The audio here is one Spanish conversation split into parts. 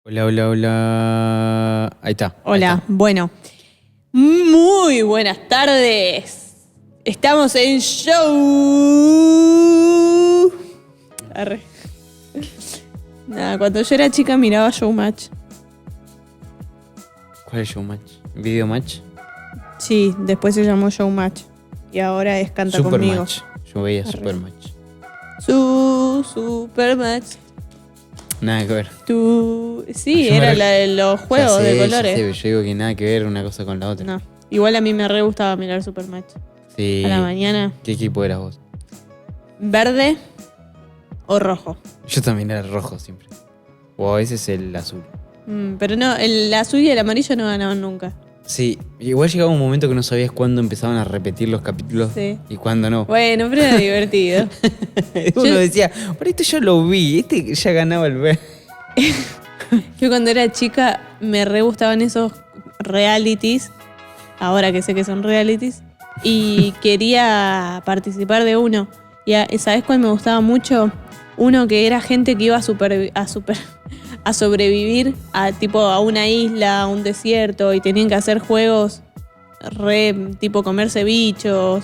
Hola, hola, hola. Ahí está. Hola, bueno. Muy buenas tardes. Estamos en show. Arre. Nada, cuando yo era chica miraba Showmatch. ¿Cuál es Showmatch? ¿Video Match? Sí, después se llamó Showmatch. Y ahora es Canta Conmigo. Supermatch. Yo veía Arre. Supermatch. Supermatch. Nada que ver. Sí, Yo me era re- la de los juegos Ya sé, de ya colores. sé, pero yo digo que nada que ver una cosa con la otra. No. Igual a mí me re gustaba mirar Supermatch. Sí. A la mañana. ¿Qué equipo eras vos? ¿Verde o rojo? Yo también era rojo siempre. O a veces el azul. Pero no, el azul y el amarillo no ganaban nunca. Sí, igual llegaba un momento que no sabías cuándo empezaban a repetir los capítulos Sí. y cuándo no. Bueno, pero era divertido. Uno decía, por esto yo lo vi, este ya ganaba el ver. Yo cuando era chica me re gustaban esos realities, ahora que sé que son realities, y quería participar de uno. Y ¿sabes cuál me gustaba mucho? Uno que era gente que iba a sobrevivir a una isla, a un desierto, y tenían que hacer juegos tipo comerse bichos,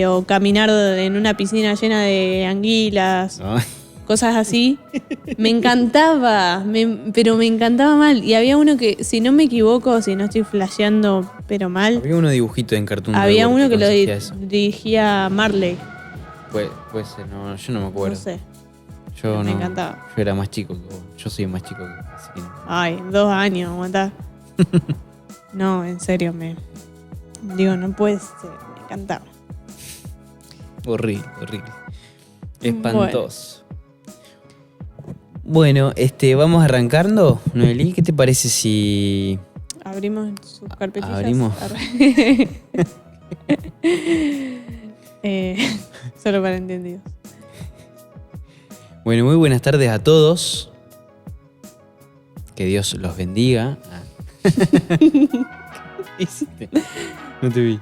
o caminar en una piscina llena de anguilas. ¿No? Cosas así. Me encantaba, pero me encantaba mal. Y había uno que, si no me equivoco, si no estoy flasheando, pero mal, Había uno dibujito en Cartoon había Network uno que que lo consistía eso. dirigía Marley. Puede ser, no, yo no me acuerdo. No sé. Yo Me no. encantaba. Yo era más chico que vos. Yo soy más chico que vos, así que no. Ay, 2 años, aguantá. No, en serio, no puede ser. Me encantaba. Horrible, horrible. Espantoso. Bueno, vamos arrancando, Noelí. ¿Qué te parece si Abrimos sus carpetillas. abrimos? Arre. Solo para entendidos. Bueno, muy buenas tardes a todos. Que Dios los bendiga. ¿Qué hiciste? No te vi.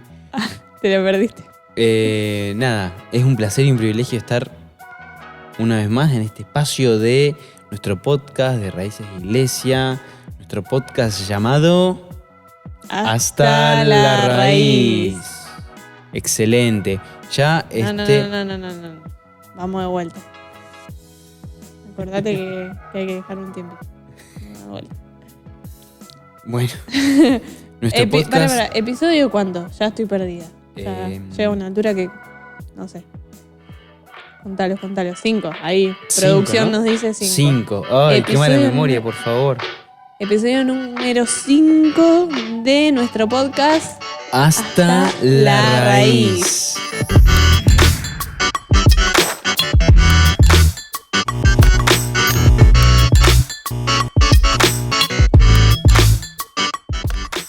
Te lo perdiste. Nada, es un placer y un privilegio estar una vez más en este espacio de nuestro podcast de Raíces de Iglesia. Nuestro podcast llamado Hasta la Raíz. Excelente. Ya No. Vamos de vuelta. Acordate que hay que dejar un tiempo. Vamos de vuelta. Bueno, nuestro podcast. Para, ¿episodio cuánto? Ya estoy perdida. Ya llega a una altura que. No sé. Contalos. 5. Ahí. Producción ¿no? nos dice 5. 5. Ay, qué mala Episodio memoria, número- por favor. Episodio número 5 de nuestro podcast. Hasta la raíz.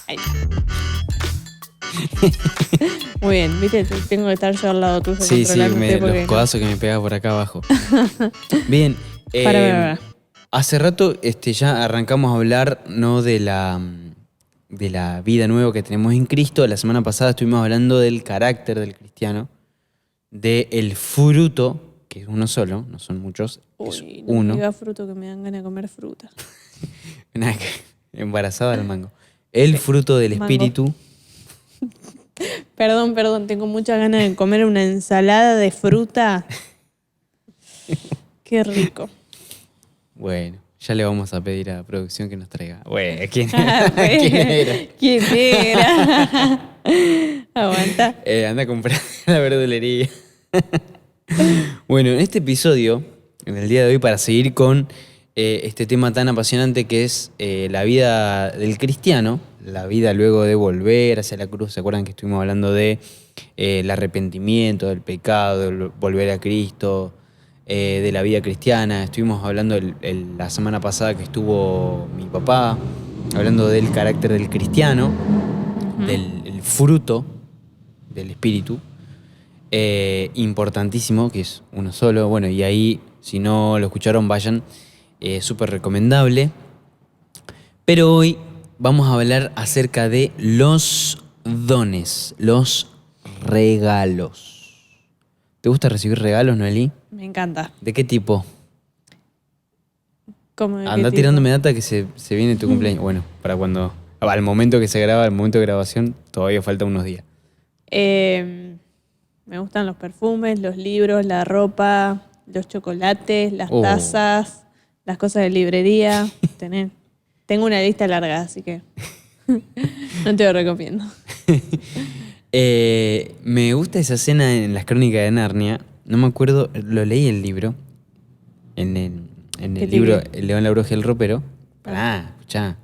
Ahí. Muy bien, viste, tengo que estar yo al lado tuyo Sí, controlándote porque los codazos que me pega por acá abajo. Bien. Para. Hace rato ya arrancamos a hablar no de la vida nueva que tenemos en Cristo. La semana pasada estuvimos hablando del carácter del cristiano, del fruto, que es uno solo, no son muchos, es Uy, no me uno. digas fruto que me dan ganas de comer fruta. Nada que- Embarazada al mango. El Sí, fruto del mango. espíritu. Perdón, tengo muchas ganas de comer una ensalada de fruta. Qué rico. Bueno, ya le vamos a pedir a la producción que nos traiga. Bueno, ¿quién era? ¿Quién era? ¿Quién era? Aguanta. Anda a comprar a la verdulería. Bueno, en este episodio, en el día de hoy, para seguir con este tema tan apasionante que es la vida del cristiano, la vida luego de volver hacia la cruz. ¿Se acuerdan que estuvimos hablando de el arrepentimiento, del pecado, del volver a Cristo, de la vida cristiana? Estuvimos hablando la semana pasada que estuvo mi papá, hablando del carácter del cristiano, del el fruto del espíritu. Importantísimo, que es uno solo. Bueno, y ahí, si no lo escucharon, vayan. Súper recomendable. Pero hoy vamos a hablar acerca de los dones, los regalos. ¿Te gusta recibir regalos, Noelí? Me encanta. ¿De qué tipo? ¿Cómo de qué Anda tipo? tirándome data que se viene tu cumpleaños. Bueno, para cuando. Al momento que se graba, al momento de grabación, todavía falta unos días. Me gustan los perfumes, los libros, la ropa, los chocolates, las Oh. tazas, las cosas de librería. Tengo una lista larga, así que no te lo recomiendo. Me gusta esa escena en las crónicas de Narnia. No me acuerdo, lo leí el libro. En ¿Qué el libro libro? El León, la Bruja y el Ropero. Pará, escuchá.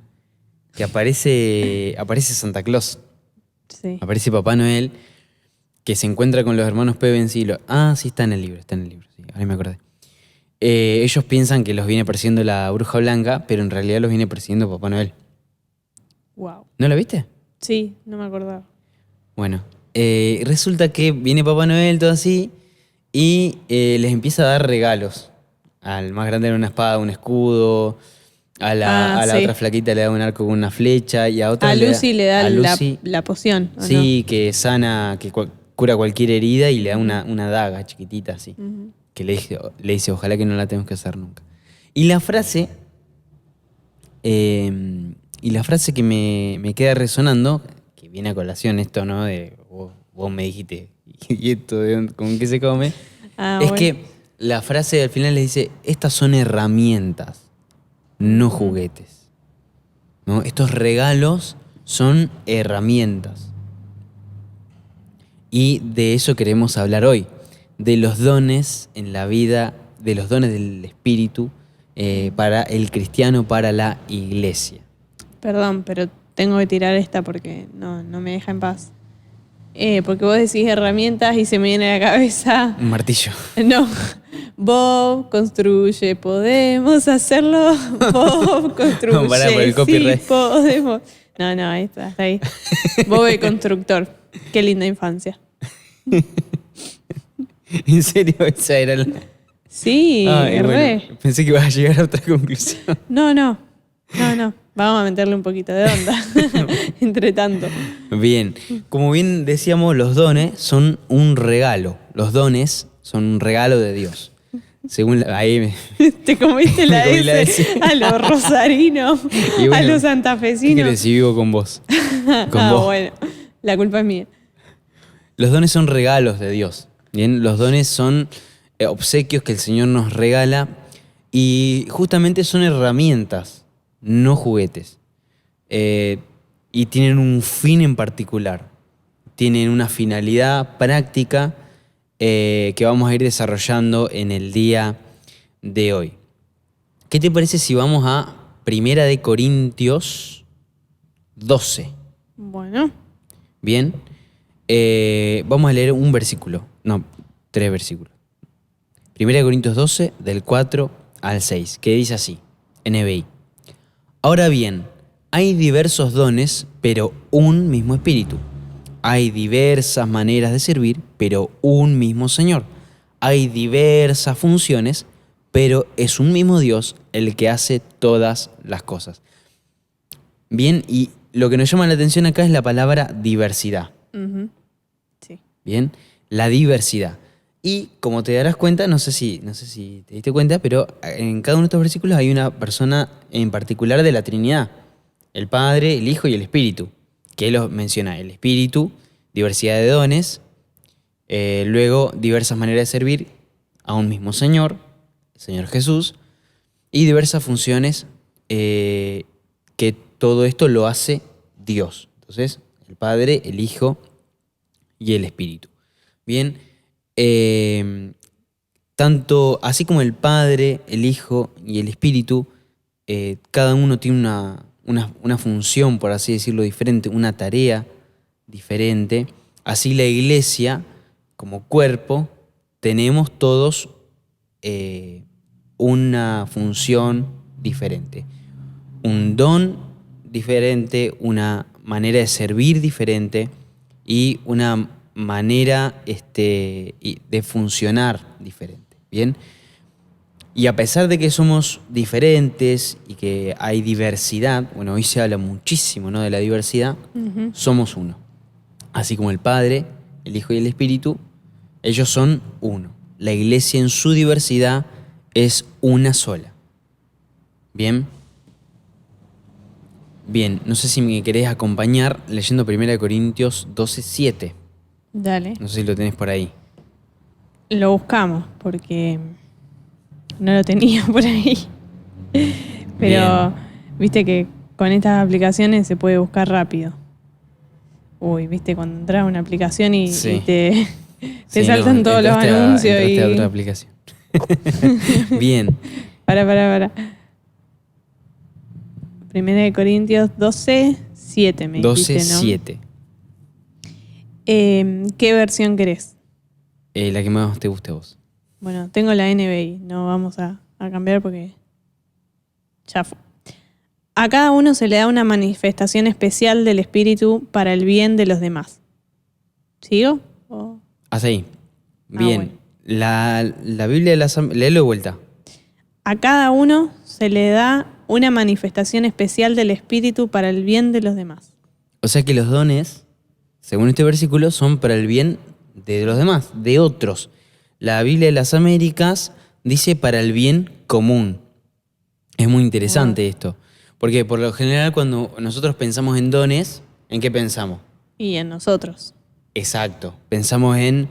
Que aparece Santa Claus. Sí. Aparece Papá Noel. Que se encuentra con los hermanos Pevensey. Sí, está en el libro, Sí, ahora me acordé. Ellos piensan que los viene persiguiendo la Bruja Blanca, pero en realidad los viene persiguiendo Papá Noel. Wow. ¿No lo viste? Sí, no me acordaba. Bueno, resulta que viene Papá Noel, todo así, y les empieza a dar regalos. Al más grande le da una espada, un escudo, a la Sí. otra flaquita le da un arco con una flecha, y a otra A Lucy le da a Lucy, la poción, ¿o sí, que sana, que cura cualquier herida y le da una daga chiquitita así, no? Ujú. que le dice, ojalá que no la tengas que hacer nunca. Y la frase, que me queda resonando, que viene a colación esto, ¿no? De vos me dijiste, ¿y esto con qué se come? Ah, Es bueno. que la frase al final le dice, estas son herramientas, no juguetes. ¿No? Estos regalos son herramientas. Y de eso queremos hablar hoy, de los dones en la vida, de los dones del Espíritu para el cristiano, para la iglesia. Perdón, pero tengo que tirar esta porque no me deja en paz. Porque vos decís herramientas y se me viene a la cabeza. Un martillo. No. Bob construye, podemos hacerlo. Bob construye, No, pará, por el sí copyright. podemos. No, ahí está, hasta ahí. Bob el constructor. Qué linda infancia. ¿En serio? Esa era la... Sí, Ay, re. bueno, pensé que ibas a llegar a otra conclusión. No. Vamos a meterle un poquito de onda. Entre tanto. Bien, como bien decíamos, los dones son un regalo. Los dones son un regalo de Dios. Según ahí Te comiste la Me comí la S S. a los rosarinos, Y bueno, a los ¿qué santafesinos. querés si vivo con vos? Con vos. Bueno, la culpa es mía. Los dones son regalos de Dios. Bien, los dones son obsequios que el Señor nos regala y justamente son herramientas, no juguetes. Y tienen un fin en particular. Tienen una finalidad práctica que vamos a ir desarrollando en el día de hoy. ¿Qué te parece si vamos a 1 Corintios 12? Bueno, Bien. Vamos a leer un versículo. No, 3 versículos. 1 Corintios 12, del 4 al 6, que dice así, NBI. Ahora bien, hay diversos dones, pero un mismo espíritu. Hay diversas maneras de servir, pero un mismo Señor. Hay diversas funciones, pero es un mismo Dios el que hace todas las cosas. Bien, y lo que nos llama la atención acá es la palabra diversidad. sí. Bien, la diversidad. Y como te darás cuenta, no sé si te diste cuenta, pero en cada uno de estos versículos hay una persona en particular de la Trinidad. El Padre, el Hijo y el Espíritu. Que él los menciona, el Espíritu, diversidad de dones, luego diversas maneras de servir a un mismo Señor, el Señor Jesús, y diversas funciones que todo esto lo hace Dios. Entonces, el Padre, el Hijo y el Espíritu. Bien, tanto así como el Padre, el Hijo y el Espíritu, cada uno tiene una función, por así decirlo, diferente, una tarea diferente. Así la iglesia, como cuerpo, tenemos todos una función diferente, un don diferente, una manera de servir diferente y una manera de funcionar diferente. ¿Bien? Y a pesar de que somos diferentes y que hay diversidad, bueno, hoy se habla muchísimo, ¿no?, de la diversidad, somos uno. Así como el Padre, el Hijo y el Espíritu, ellos son uno. La iglesia en su diversidad es una sola. Bien. Bien, no sé si me querés acompañar leyendo 1 Corintios 12:7. Dale. No sé si lo tenés por ahí. Lo buscamos porque no lo tenía por ahí. Pero viste que con estas aplicaciones se puede buscar rápido. Uy, viste cuando entras a una aplicación y Sí. te Sí, saltan todos los anuncios entraste a y... otra aplicación. Bien. Para. 1 Corintios 12:7 me dijiste, ¿no? 12:7. ¿Qué versión querés? La que más te guste a vos. Bueno, tengo la NBI, no vamos a cambiar porque ya fue. A cada uno se le da una manifestación especial del Espíritu para el bien de los demás. ¿Sigo? ¿O? Hasta ahí. Bien. Bueno. La Biblia de léelo de vuelta. A cada uno se le da una manifestación especial del Espíritu para el bien de los demás. O sea que los dones, según este versículo, son para el bien de los demás, de otros. La Biblia de las Américas dice para el bien común. Es muy interesante esto. Porque por lo general cuando nosotros pensamos en dones, ¿en qué pensamos? Y en nosotros. Exacto. Pensamos en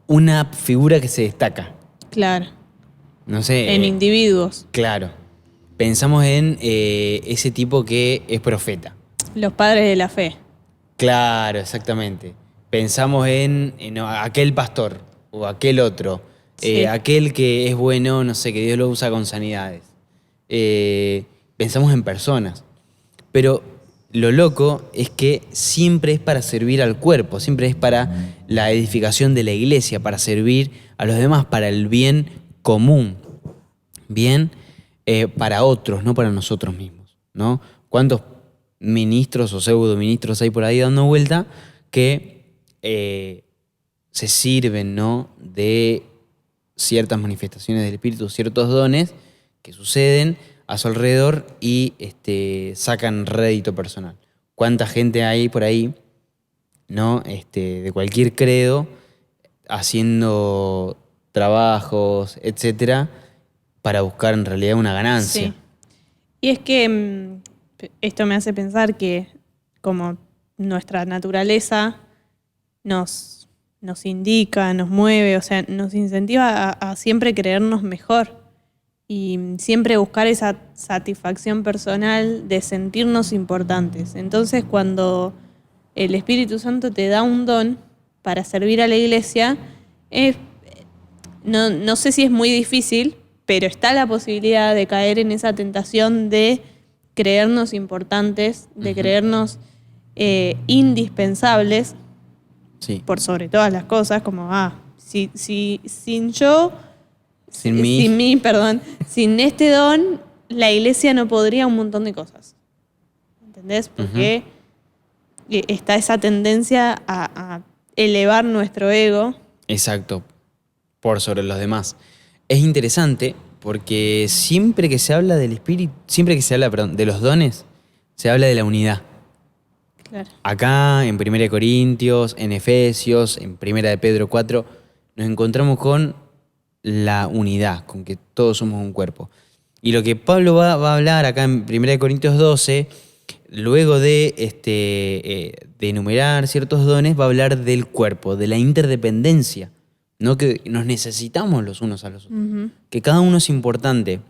una figura que se destaca. Claro. No sé. En individuos. Claro. Pensamos en ese tipo que es profeta. Los padres de la fe. Claro, exactamente. Pensamos en aquel pastor o aquel otro. Sí. Aquel que es bueno, no sé, que Dios lo usa con sanidades. Pensamos en personas. Pero lo loco es que siempre es para servir al cuerpo, siempre es para la edificación de la iglesia, para servir a los demás, para el bien común. Bien para otros, no para nosotros mismos, ¿no? ¿Cuántos ministros o pseudo-ministros hay por ahí dando vuelta que se sirven, ¿no?, de ciertas manifestaciones del Espíritu, ciertos dones que suceden a su alrededor y sacan rédito personal? ¿Cuánta gente hay por ahí, ¿no?, de cualquier credo, haciendo trabajos, etcétera, para buscar en realidad una ganancia? Sí. Y es que esto me hace pensar que como nuestra naturaleza nos indica, nos mueve, o sea, nos incentiva a siempre creernos mejor y siempre buscar esa satisfacción personal de sentirnos importantes. Entonces, cuando el Espíritu Santo te da un don para servir a la iglesia, no sé si es muy difícil, pero está la posibilidad de caer en esa tentación de creernos importantes, de creernos indispensables, Sí. por sobre todas las cosas, como, sin yo, Sin mí. sin este don, la iglesia no podría un montón de cosas. ¿Entendés? Porque está esa tendencia a elevar nuestro ego. Exacto, por sobre los demás. Es interesante porque siempre que se habla del espíritu, siempre que se habla, de los dones, se habla de la unidad. Claro. Acá, en 1 Corintios, en Efesios, en 1 de Pedro 4, nos encontramos con la unidad, con que todos somos un cuerpo. Y lo que Pablo va a hablar acá en 1 Corintios 12, luego de enumerar ciertos dones, va a hablar del cuerpo, de la interdependencia. No que nos necesitamos los unos a los otros. Que cada uno es importante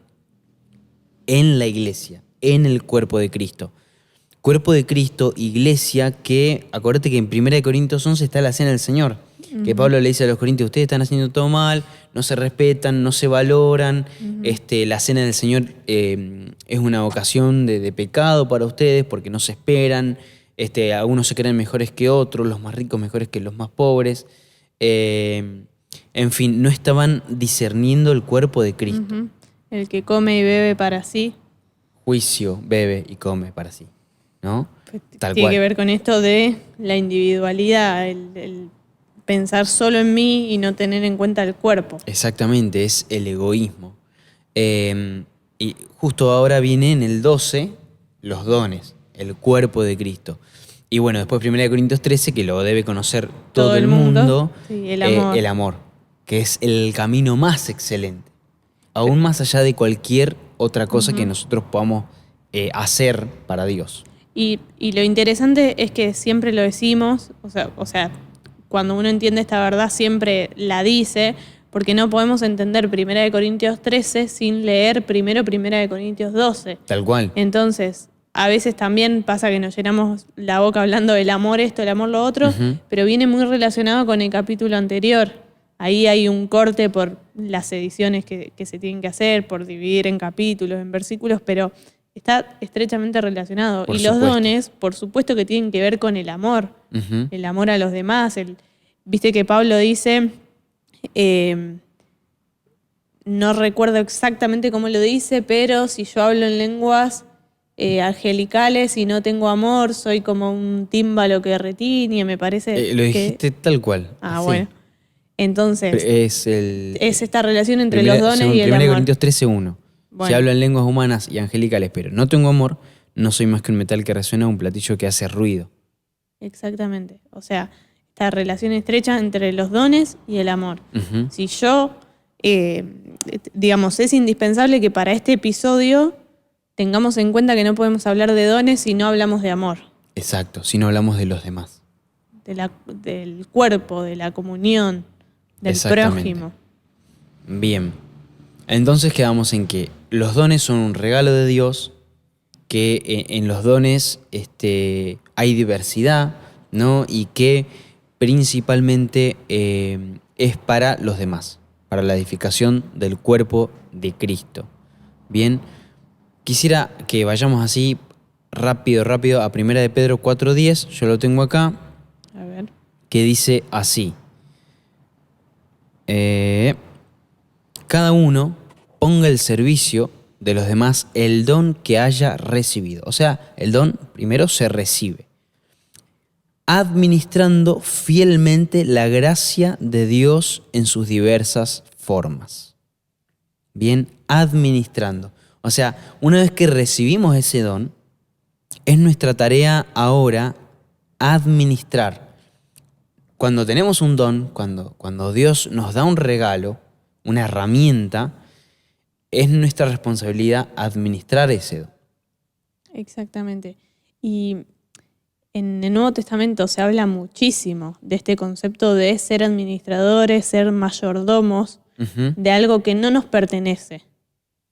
en la iglesia, en el cuerpo de Cristo. Cuerpo de Cristo, iglesia, que acuérdate que en 1 Corintios 11 está la cena del Señor. Que Pablo le dice a los corintios, ustedes están haciendo todo mal, no se respetan, no se valoran. La cena del Señor es una ocasión de pecado para ustedes porque no se esperan. Algunos se creen mejores que otros, los más ricos mejores que los más pobres. En fin, no estaban discerniendo el cuerpo de Cristo. El que come y bebe para sí. Juicio, bebe y come para sí, ¿no? Tal Tiene cual. que ver con esto de la individualidad, el pensar solo en mí y no tener en cuenta el cuerpo. Exactamente, es el egoísmo. Y justo ahora viene en el 12 los dones, el cuerpo de Cristo. Y bueno, después 1 Corintios 13, que lo debe conocer todo el mundo. Sí, el amor. El amor, que es el camino más excelente. aún más allá de cualquier otra cosa que nosotros podamos hacer para Dios. Y lo interesante es que siempre lo decimos, o sea, cuando uno entiende esta verdad siempre la dice, porque no podemos entender 1 Corintios 13 sin leer primero 1 Corintios 12. Tal cual. Entonces, a veces también pasa que nos llenamos la boca hablando del amor esto, el amor lo otro, pero viene muy relacionado con el capítulo anterior. Ahí hay un corte por las ediciones que se tienen que hacer, por dividir en capítulos, en versículos, pero está estrechamente relacionado. Por y los supuesto. dones, por supuesto que tienen que ver con el amor a los demás. Viste que Pablo dice, no recuerdo exactamente cómo lo dice, pero si yo hablo en lenguas angelicales y no tengo amor, soy como un tímbalo que retiñe, me parece. Lo dijiste tal cual. Ah, así. bueno. Entonces, Es esta relación entre los dones según y el 1 amor. Corintios 13:1. Si Bueno. hablo en lenguas humanas y angelicales, pero no tengo amor, no soy más que un metal que resuena, un platillo que hace ruido. Exactamente. O sea, esta relación estrecha entre los dones y el amor. Ujú. Si yo, digamos, es indispensable que para este episodio tengamos en cuenta que no podemos hablar de dones si no hablamos de amor, Exacto, si no hablamos de los demás. del cuerpo, de la comunión, del Exactamente. prójimo. Bien. Entonces quedamos en que los dones son un regalo de Dios, que en los dones hay diversidad, ¿no? Y que principalmente es para los demás, para la edificación del cuerpo de Cristo. Bien, quisiera que vayamos así rápido a 1 de Pedro 4:10, yo lo tengo acá, A ver. que dice así. Cada uno ponga el servicio de los demás el don que haya recibido. O sea, el don primero se recibe, administrando fielmente la gracia de Dios en sus diversas formas. Bien, administrando. O sea, una vez que recibimos ese don, es nuestra tarea ahora administrar. Cuando tenemos un don, cuando Dios nos da un regalo, una herramienta, es nuestra responsabilidad administrar ese don. Exactamente. Y en el Nuevo Testamento se habla muchísimo de este concepto de ser administradores, ser mayordomos, Ujú. de algo que no nos pertenece,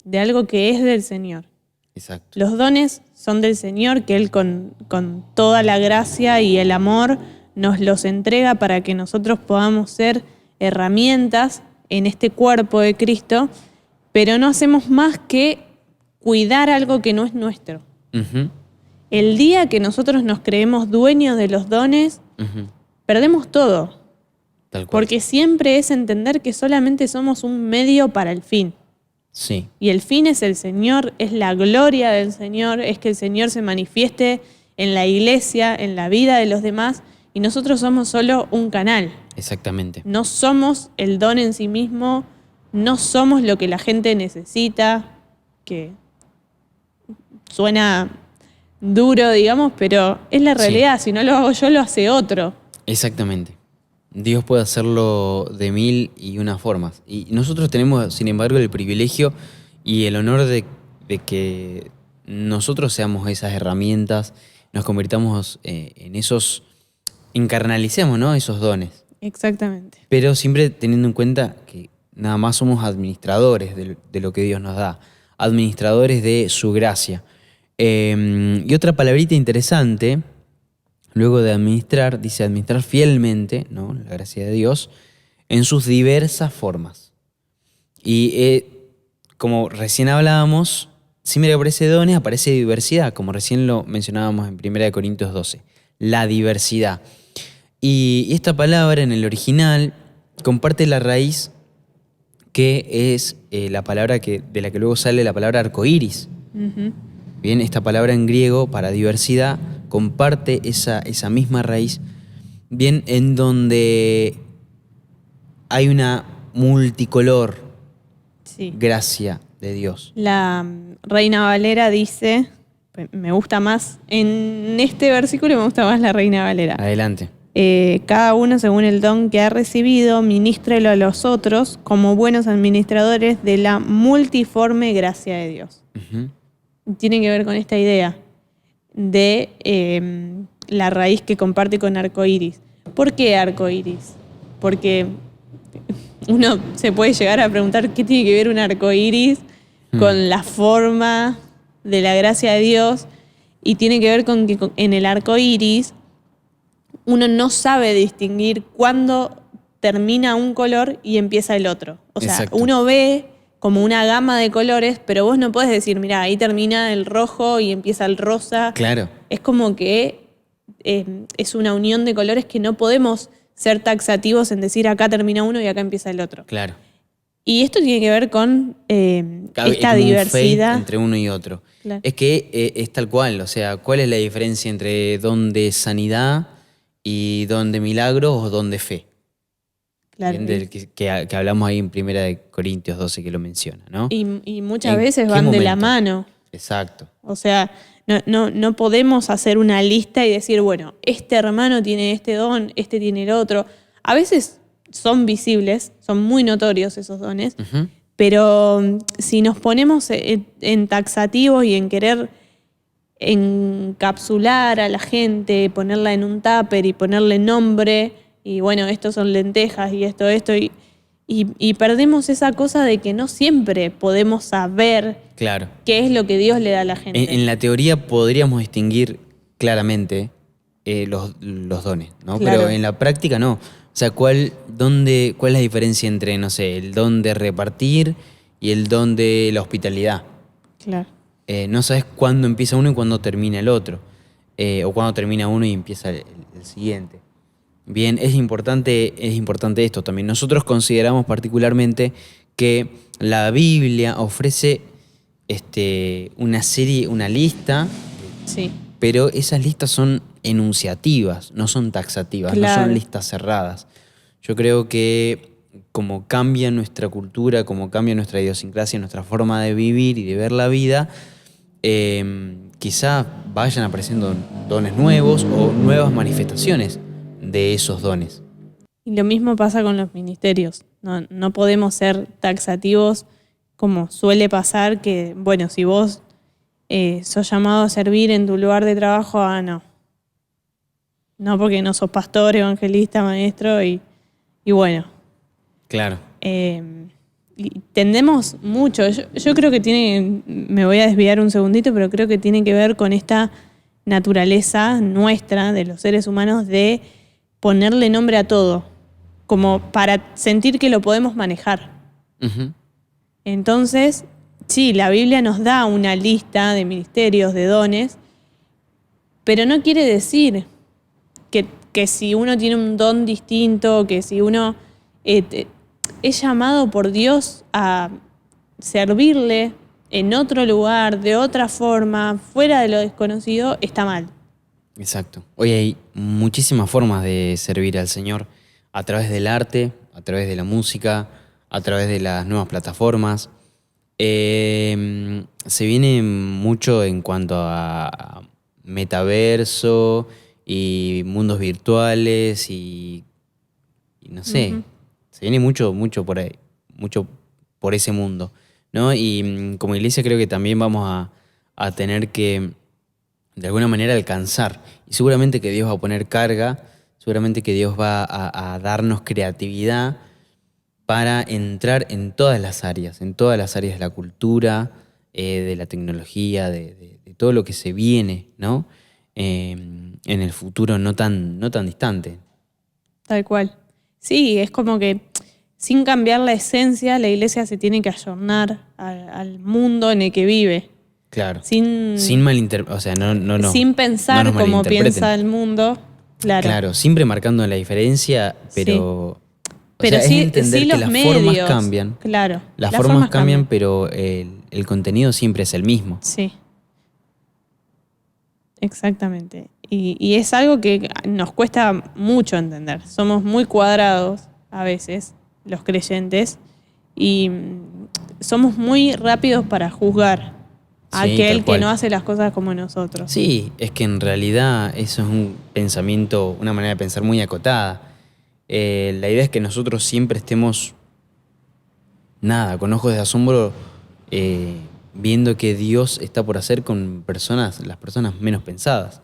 de algo que es del Señor. Exacto. Los dones son del Señor, que Él con toda la gracia y el amor nos los entrega para que nosotros podamos ser herramientas en este cuerpo de Cristo, pero no hacemos más que cuidar algo que no es nuestro. Ujú, El día que nosotros nos creemos dueños de los dones, ujú. perdemos todo, Tal cual. porque siempre es entender que solamente somos un medio para el fin. Sí, Y el fin es el Señor, es la gloria del Señor, es que el Señor se manifieste en la iglesia, en la vida de los demás, y nosotros somos solo un canal. exactamente. No somos el don en sí mismo, no somos lo que la gente necesita, que suena duro, digamos, pero es la realidad. Si no lo hago yo, lo hace otro. Exactamente. Dios puede hacerlo de 1001 formas. Y nosotros tenemos, sin embargo, el privilegio y el honor de que nosotros seamos esas herramientas, nos convirtamos en esos, encarnalicemos, ¿no? Esos dones. Exactamente. Pero siempre teniendo en cuenta que nada más somos administradores de lo que Dios nos da, administradores de su gracia. Y otra palabrita interesante, luego de administrar, dice administrar fielmente, ¿no? La gracia de Dios, en sus diversas formas. Y como recién hablábamos, siempre que aparece dones, aparece diversidad, como recién lo mencionábamos en 1 Corintios 12, la diversidad. Y esta palabra en el original comparte la raíz que es la palabra de la que luego sale la palabra arcoíris. Ujú. Bien, esta palabra en griego para diversidad comparte esa misma raíz, bien, en donde hay una multicolor Sí. gracia de Dios. La Reina Valera dice, me gusta más, en este versículo me gusta más la Reina Valera. Adelante. Cada uno según el don que ha recibido, ministrelo a los otros como buenos administradores de la multiforme gracia de Dios. Ujú. Tiene que ver con esta idea de la raíz que comparte con arcoíris. ¿Por qué arcoíris? Porque uno se puede llegar a preguntar qué tiene que ver un arcoíris con la forma de la gracia de Dios, y tiene que ver con que en el arcoíris uno no sabe distinguir cuándo termina un color y empieza el otro. O sea, Exacto. uno ve como una gama de colores, pero vos no podés decir, mirá, ahí termina el rojo y empieza el rosa. Claro. Es como que es una unión de colores que no podemos ser taxativos en decir acá termina uno y acá empieza el otro. Claro. Y esto tiene que ver con Claro, es esta como un diversidad. fade entre uno y otro. Claro. Es que es tal cual, o sea, ¿cuál es la diferencia entre don de sanidad y don de milagros o don de fe? Claro. Bien, del que hablamos ahí en 1 de Corintios 12 que lo menciona, ¿no? Y muchas ¿En veces qué van de la momento? mano. Exacto. O sea, no podemos hacer una lista y decir, bueno, este hermano tiene este don, este tiene el otro. A veces son visibles, son muy notorios esos dones, Ujú. pero si nos ponemos en taxativos y en querer encapsular a la gente, ponerla en un tupper y ponerle nombre, y bueno, estos son lentejas y esto, y perdemos esa cosa de que no siempre podemos saber Claro. qué es lo que Dios le da a la gente. En la teoría podríamos distinguir claramente los dones, ¿no? Claro. Pero en la práctica no. O sea, ¿cuál es la diferencia entre, no sé, el don de repartir y el don de la hospitalidad? Claro. No sabes cuándo empieza uno y cuándo termina el otro. O cuándo termina uno y empieza el siguiente. Bien, es importante esto también. Nosotros consideramos particularmente que la Biblia ofrece una lista, Sí. pero esas listas son enunciativas, no son taxativas, no Claro. son listas cerradas. Yo creo que como cambia nuestra cultura, como cambia nuestra idiosincrasia, nuestra forma de vivir y de ver la vida, quizá vayan apareciendo dones nuevos o nuevas manifestaciones de esos dones. Y lo mismo pasa con los ministerios. No podemos ser taxativos como suele pasar que, bueno, si vos sos llamado a servir en tu lugar de trabajo, no. No porque no sos pastor, evangelista, maestro y bueno. Claro. Y tendemos mucho. Yo creo que me voy a desviar un segundito, pero creo que tiene que ver con esta naturaleza nuestra, de los seres humanos, de ponerle nombre a todo, como para sentir que lo podemos manejar. Ujú. Entonces, sí, la Biblia nos da una lista de ministerios, de dones, pero no quiere decir que si uno tiene un don distinto, que si uno es llamado por Dios a servirle en otro lugar, de otra forma, fuera de lo desconocido, está mal. Exacto. Hoy hay muchísimas formas de servir al Señor, a través del arte, a través de la música, a través de las nuevas plataformas. Se viene mucho en cuanto a metaverso y mundos virtuales y no sé, Ujú. se viene mucho por ahí, mucho por ese mundo, ¿no? Y como iglesia creo que también vamos a tener que de alguna manera alcanzar. Y seguramente que Dios va a poner carga, seguramente que Dios va a darnos creatividad para entrar en todas las áreas de la cultura, de la tecnología, de todo lo que se viene, ¿no? En el futuro no tan distante. Tal cual. Sí, es como que sin cambiar la esencia, la iglesia se tiene que ayornar al mundo en el que vive. Claro. Sin o sea, no. sin pensar no nos como malinterpreten. piensa el mundo. Claro. Claro, siempre marcando la diferencia, pero. Pero o sea, sí, es entender sí que los las medios. formas cambian. Claro. Las formas cambian, pero el contenido siempre es el mismo. Sí. Exactamente. Y es algo que nos cuesta mucho entender. Somos muy cuadrados a veces, los creyentes, y somos muy rápidos para juzgar a Sí, aquel tal que cual. no hace las cosas como nosotros. Sí, es que en realidad eso es un pensamiento, una manera de pensar muy acotada. La idea es que nosotros siempre estemos, nada, con ojos de asombro, eh, viendo que Dios está por hacer con personas, las personas menos pensadas.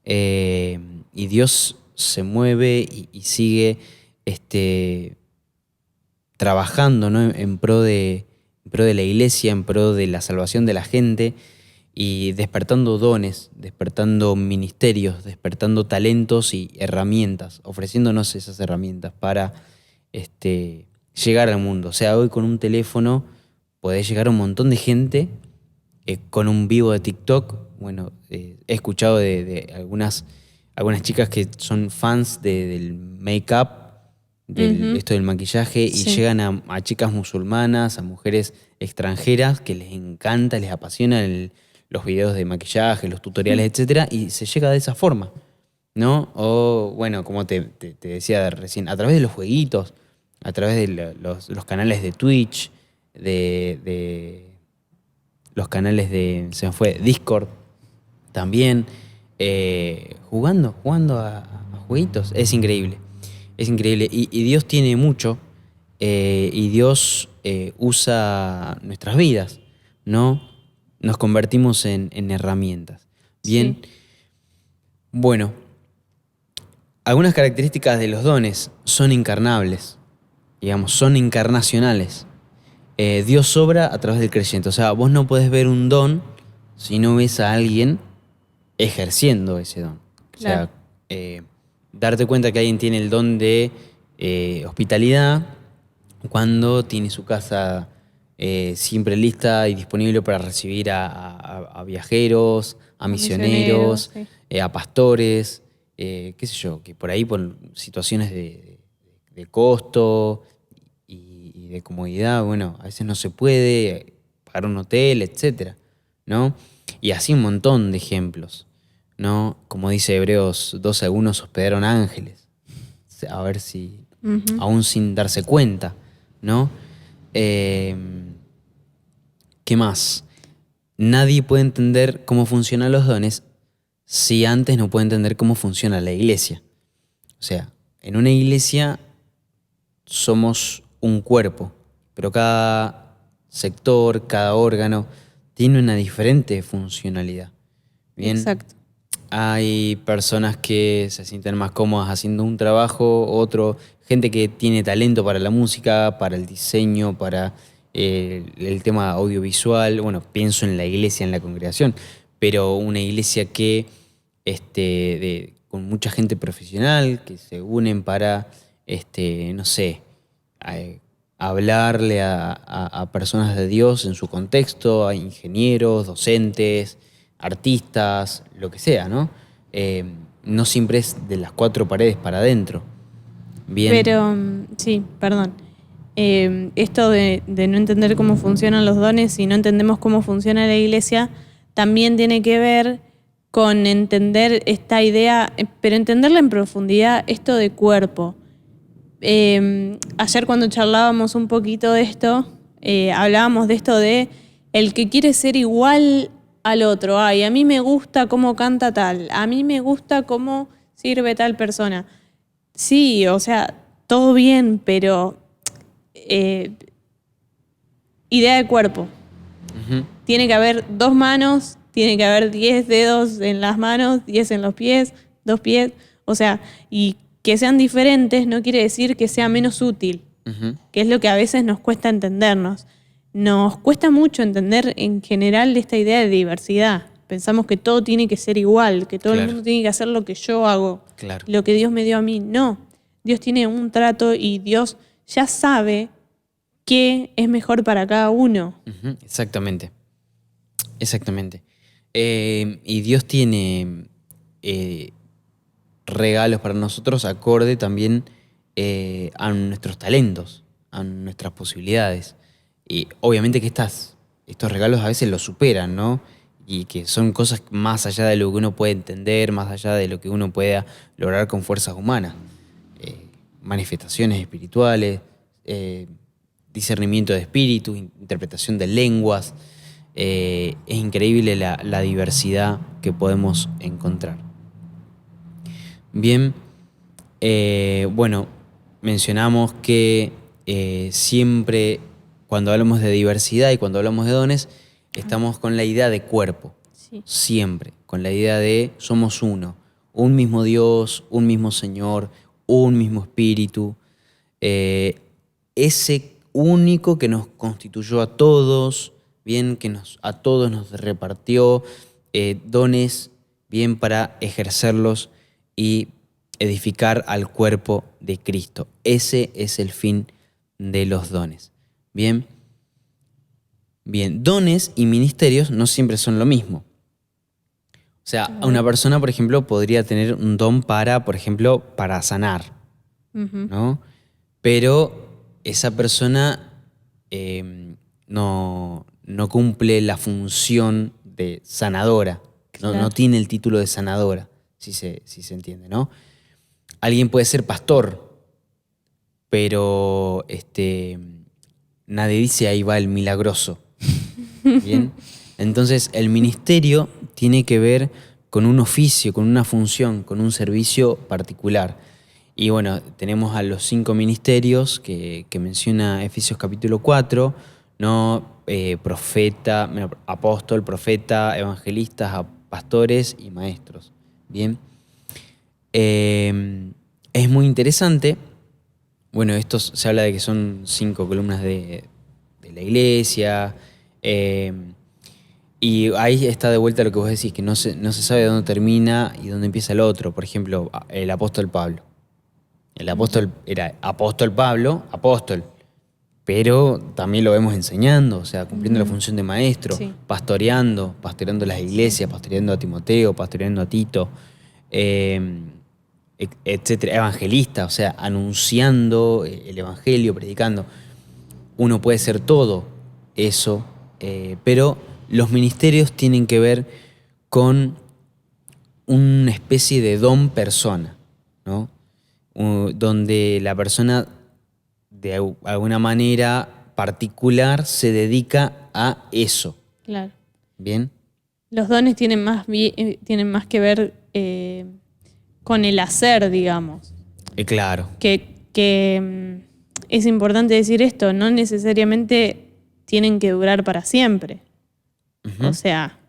Eh, y Dios se mueve y sigue este, trabajando, ¿no? En pro de la iglesia, en pro de la salvación de la gente y despertando dones, despertando ministerios, despertando talentos y herramientas, ofreciéndonos esas herramientas para llegar al mundo. O sea, hoy con un teléfono podés llegar a un montón de gente, con un vivo de TikTok. Bueno, he escuchado de algunas chicas que son fans del make-up, Ujú. esto del maquillaje, y Sí. llegan a chicas musulmanas, a mujeres extranjeras que les encanta, les apasiona los videos de maquillaje, los tutoriales, etcétera, y se llega de esa forma, ¿no? O, bueno, como te decía recién, a través de los jueguitos, a través de los canales de Twitch, de los canales se me fue, Discord también, jugando a jueguitos. Es increíble, es increíble. Y Dios tiene mucho, y Dios usa nuestras vidas, ¿no? Nos convertimos en herramientas. Bien, Sí. bueno, algunas características de los dones son encarnables, digamos, son encarnacionales. Dios obra a través del creyente. O sea, vos no podés ver un don si no ves a alguien ejerciendo ese don. O Claro. sea, darte cuenta que alguien tiene el don de hospitalidad cuando tiene su casa siempre lista y disponible para recibir a viajeros, a A misioneros, misioneros, sí. a pastores, qué sé yo, que por ahí por situaciones de costo y de comodidad, bueno, a veces no se puede pagar un hotel, etcétera, ¿no? Y así un montón de ejemplos, ¿no? Como dice Hebreos 12, algunos hospedaron ángeles, a ver si, Ujú. aún sin darse cuenta, ¿no? Eh, ¿Qué más? Nadie puede entender cómo funcionan los dones si antes no puede entender cómo funciona la iglesia. O sea, en una iglesia somos un cuerpo, pero cada sector, cada órgano tiene una diferente funcionalidad. Bien, Exacto. hay personas que se sienten más cómodas haciendo un trabajo, gente que tiene talento para la música, para el diseño, para el tema audiovisual. Bueno, pienso en la iglesia, en la congregación, pero una iglesia que con mucha gente profesional que se unen para, no sé, a hablarle a personas de Dios en su contexto, a ingenieros, docentes, artistas, lo que sea, ¿no? No siempre es de las cuatro paredes para adentro. Bien. Pero, sí, perdón. Esto de no entender cómo funcionan los dones y no entendemos cómo funciona la iglesia, también tiene que ver con entender esta idea, pero entenderla en profundidad, esto de cuerpo. Ayer cuando charlábamos un poquito de esto, hablábamos de esto de el que quiere ser igual al otro. Ay, a mí me gusta cómo canta tal, a mí me gusta cómo sirve tal persona. Sí, o sea, todo bien, pero idea de cuerpo. Ujú. Tiene que haber 2 manos, tiene que haber 10 dedos en las manos, 10 en los pies, 2 pies. O sea, y que sean diferentes no quiere decir que sea menos útil, Ujú. que es lo que a veces nos cuesta entendernos. Nos cuesta mucho entender en general esta idea de diversidad. Pensamos que todo tiene que ser igual, que todo el Claro. mundo tiene que hacer lo que yo hago, Claro. lo que Dios me dio a mí. No, Dios tiene un trato y Dios ya sabe qué es mejor para cada uno. Ujú. Exactamente. Exactamente. Y Dios tiene eh, regalos para nosotros acorde también a nuestros talentos, a nuestras posibilidades. Y obviamente que estos regalos a veces los superan, ¿no? Y que son cosas más allá de lo que uno puede entender, más allá de lo que uno pueda lograr con fuerzas humanas. Manifestaciones espirituales, discernimiento de espíritus, interpretación de lenguas, Es increíble la diversidad que podemos encontrar. Bien, bueno, mencionamos que siempre cuando hablamos de diversidad y cuando hablamos de dones, estamos con la idea de cuerpo, Sí. siempre, con la idea de somos uno, un mismo Dios, un mismo Señor, un mismo Espíritu, ese único que nos constituyó a todos, bien, que a todos nos repartió dones, bien, para ejercerlos y edificar al cuerpo de Cristo. Ese es el fin de los dones. Bien, bien, dones y ministerios no siempre son lo mismo. O sea, una persona, por ejemplo, podría tener un don para, por ejemplo, para sanar, Ujú. ¿no? Pero esa persona no cumple la función de sanadora, no Claro. tiene el título de sanadora, si se entiende, ¿no? Alguien puede ser pastor, pero nadie dice ahí va el milagroso. Bien. Entonces, el ministerio tiene que ver con un oficio, con una función, con un servicio particular. Y bueno, tenemos a los 5 ministerios que menciona Efesios capítulo 4, ¿no? Apóstol, profeta, evangelistas, pastores y maestros. Bien. Es muy interesante. Bueno, esto se habla de que son 5 columnas de la iglesia. Y ahí está de vuelta lo que vos decís, que no se sabe dónde termina y dónde empieza el otro. Por ejemplo, el apóstol Pablo. El apóstol era apóstol Pablo, apóstol. Pero también lo vemos enseñando, o sea, cumpliendo la función de maestro, Sí. pastoreando las iglesias, pastoreando a Timoteo, pastoreando a Tito, etcétera, evangelista, o sea, anunciando el evangelio, predicando. Uno puede ser todo eso, pero los ministerios tienen que ver con una especie de don persona, ¿no? Donde la persona de alguna manera particular se dedica a eso. Claro. ¿Bien? Los dones tienen tienen más que ver con el hacer, digamos. Claro. Que es importante decir esto, no necesariamente tienen que durar para siempre. Ujú. O sea,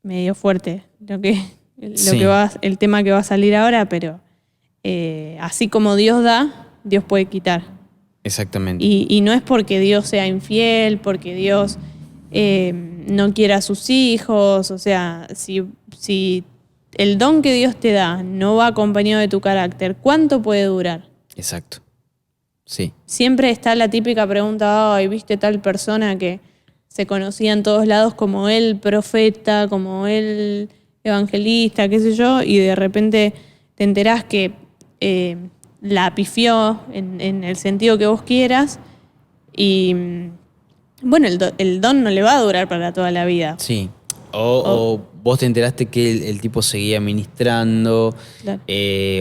medio fuerte Sí. el tema que va a salir ahora, pero así como Dios da, Dios puede quitar. Exactamente. Y no es porque Dios sea infiel, porque Dios no quiera a sus hijos. O sea, si el don que Dios te da no va acompañado de tu carácter, ¿cuánto puede durar? Exacto. Sí. Siempre está la típica pregunta, ay, ¿viste tal persona que se conocía en todos lados como él profeta, como él evangelista, qué sé yo, y de repente te enterás que la pifió en el sentido que vos quieras y bueno, el don no le va a durar para toda la vida. Sí. O vos te enteraste que el tipo seguía ministrando, Claro.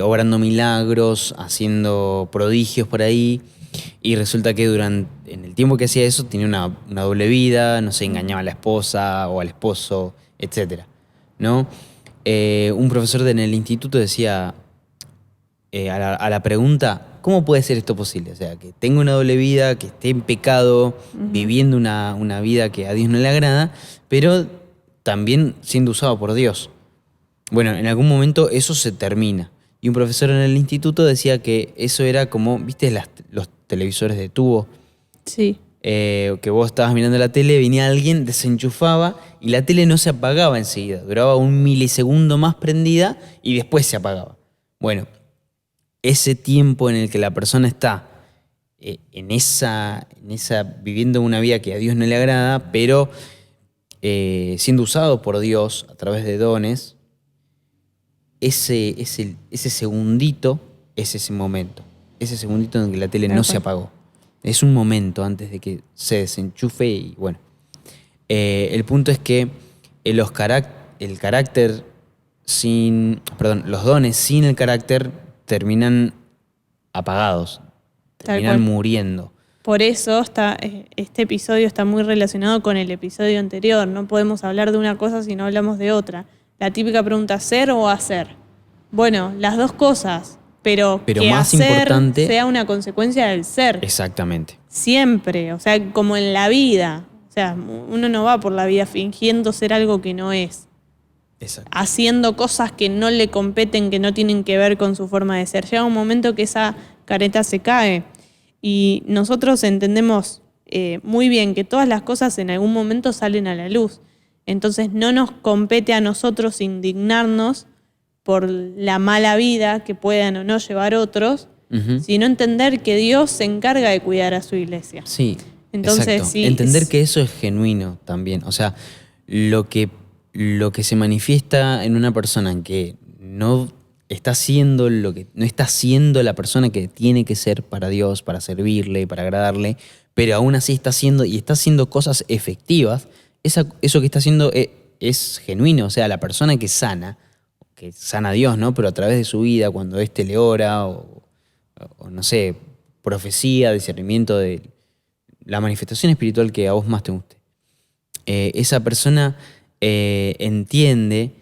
obrando milagros, haciendo prodigios por ahí. Y resulta que en el tiempo que hacía eso tenía una doble vida, no sé, engañaba a la esposa o al esposo, etc. ¿No? Un profesor en el instituto decía a la pregunta, ¿cómo puede ser esto posible? O sea, que tenga una doble vida, que esté en pecado, viviendo una vida que a Dios no le agrada, pero también siendo usado por Dios. Bueno, en algún momento eso se termina. Y un profesor en el instituto decía que eso era como, ¿viste los televisores de tubo? Sí. Que vos estabas mirando la tele, venía alguien, desenchufaba y la tele no se apagaba enseguida. Duraba un milisegundo más prendida y después se apagaba. Bueno, ese tiempo en el que la persona está viviendo una vida que a Dios no le agrada, pero siendo usado por Dios a través de dones, ese segundito es ese momento. Ese segundito en que la tele no se apagó. Es un momento antes de que se desenchufe y bueno. El punto es que los dones sin el carácter terminan apagados, terminan muriendo. Por eso este episodio está muy relacionado con el episodio anterior. No podemos hablar de una cosa si no hablamos de otra. La típica pregunta, ¿ser o hacer? Bueno, las dos cosas, pero que más hacer importante, sea una consecuencia del ser. Exactamente. Siempre, o sea, como en la vida. O sea, uno no va por la vida fingiendo ser algo que no es. Exacto. Haciendo cosas que no le competen, que no tienen que ver con su forma de ser. Llega un momento que esa careta se cae. Y nosotros entendemos muy bien que todas las cosas en algún momento salen a la luz. Entonces no nos compete a nosotros indignarnos por la mala vida que puedan o no llevar otros, sino entender que Dios se encarga de cuidar a su iglesia. Sí, entonces, exacto. sí, Entender que eso es genuino también. O sea, lo que se manifiesta en una persona que no está haciendo no está siendo la persona que tiene que ser para Dios, para servirle, para agradarle, pero aún así está haciendo cosas efectivas. Eso que está haciendo es genuino. O sea, la persona que sana a Dios, ¿no? Pero a través de su vida, cuando éste le ora o no sé, profecía, discernimiento de la manifestación espiritual que a vos más te guste. Esa persona entiende,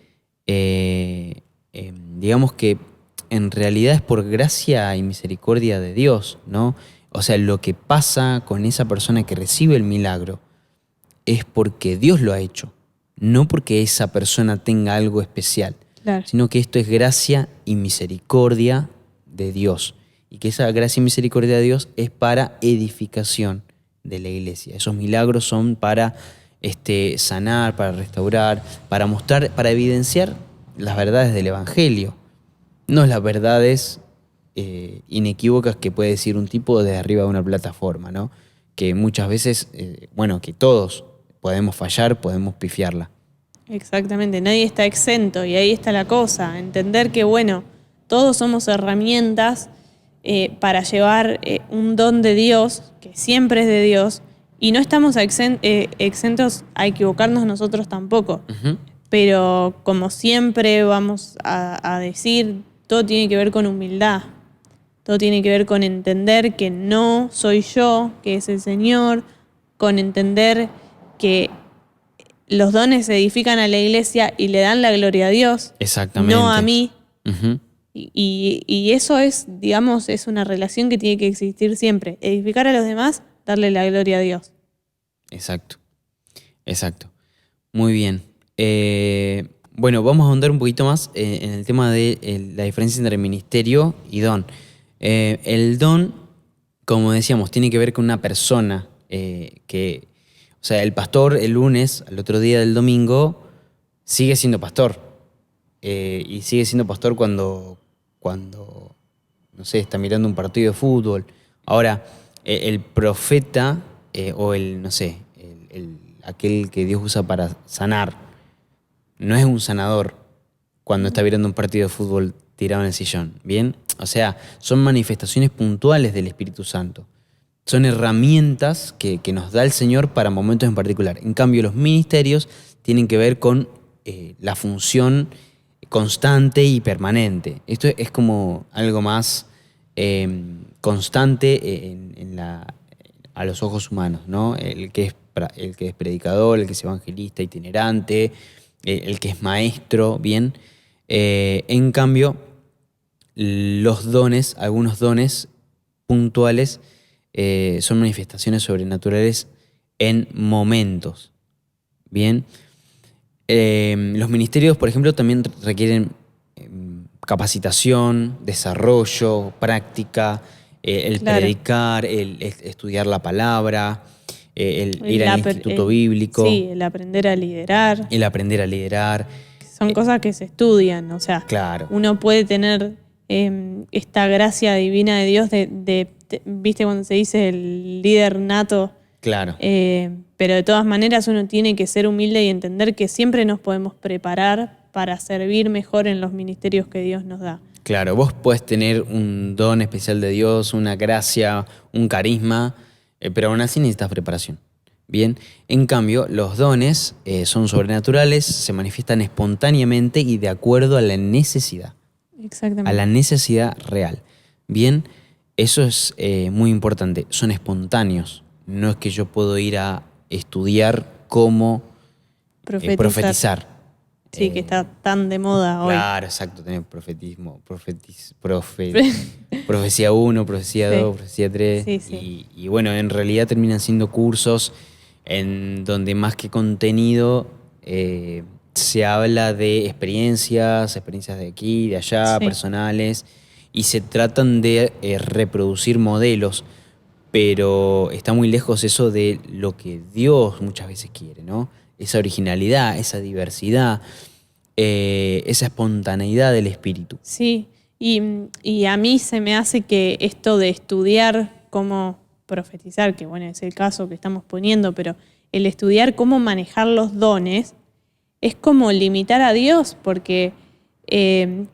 digamos que en realidad es por gracia y misericordia de Dios, ¿no? O sea, lo que pasa con esa persona que recibe el milagro es porque Dios lo ha hecho, no porque esa persona tenga algo especial, claro, sino que esto es gracia y misericordia de Dios. Y que esa gracia y misericordia de Dios es para edificación de la iglesia. Esos milagros son para sanar, para restaurar, para mostrar, para evidenciar las verdades del Evangelio. No las verdades inequívocas que puede decir un tipo desde arriba de una plataforma, ¿no? Que muchas veces, que todos podemos fallar, podemos pifiarla. Exactamente, nadie está exento y ahí está la cosa, entender que todos somos herramientas para llevar un don de Dios, que siempre es de Dios, y no estamos exentos a equivocarnos nosotros tampoco. Uh-huh. Pero como siempre vamos a decir, todo tiene que ver con humildad, todo tiene que ver con entender que no soy yo, que es el Señor, con entender que los dones edifican a la iglesia y le dan la gloria a Dios, Exactamente. no a mí. Uh-huh. Y eso es, digamos, es una relación que tiene que existir siempre. Edificar a los demás, darle la gloria a Dios. Exacto. Muy bien. Vamos a ahondar un poquito más en el tema de la diferencia entre ministerio y don. El don, como decíamos, tiene que ver con una persona o sea, el pastor el lunes, al otro día del domingo, sigue siendo pastor. Y sigue siendo pastor cuando, no sé, está mirando un partido de fútbol. Ahora, el profeta o aquel que Dios usa para sanar, no es un sanador cuando está mirando un partido de fútbol tirado en el sillón, ¿bien? O sea, son manifestaciones puntuales del Espíritu Santo. Son herramientas que nos da el Señor para momentos en particular. En cambio, los ministerios tienen que ver con la función constante y permanente. Esto es como algo más constante a los ojos humanos, ¿no? El que es predicador, el que es evangelista itinerante, el que es maestro, ¿bien? En cambio, los dones, algunos dones puntuales, son manifestaciones sobrenaturales en momentos, ¿bien? Los ministerios, por ejemplo, también requieren capacitación, desarrollo, práctica, el predicar, el estudiar la palabra, el ir al instituto bíblico. Sí, el aprender a liderar. El aprender a liderar. Son cosas que se estudian, o sea, claro. Uno puede tener esta gracia divina de Dios ¿viste cuando se dice el líder nato? Claro. Pero de todas maneras uno tiene que ser humilde y entender que siempre nos podemos preparar para servir mejor en los ministerios que Dios nos da. Claro, vos podés tener un don especial de Dios, una gracia, un carisma, pero aún así necesitas preparación. Bien, en cambio, los dones son sobrenaturales, se manifiestan espontáneamente y de acuerdo a la necesidad. Exactamente. A la necesidad real. Bien, Eso es muy importante. Son espontáneos. No es que yo puedo ir a estudiar cómo profetizar. Sí, que está tan de moda hoy. Claro, exacto. Tener profetismo, profecía 1, profecía Sí. 2, profecía 3. Sí, sí. Y bueno, en realidad terminan siendo cursos en donde más que contenido se habla de experiencias de aquí, de allá, Sí. personales, y se tratan de reproducir modelos, pero está muy lejos eso de lo que Dios muchas veces quiere, ¿no? Esa originalidad, esa diversidad, esa espontaneidad del espíritu. Sí, y a mí se me hace que esto de estudiar cómo profetizar, que bueno, es el caso que estamos poniendo, pero el estudiar cómo manejar los dones es como limitar a Dios, porque el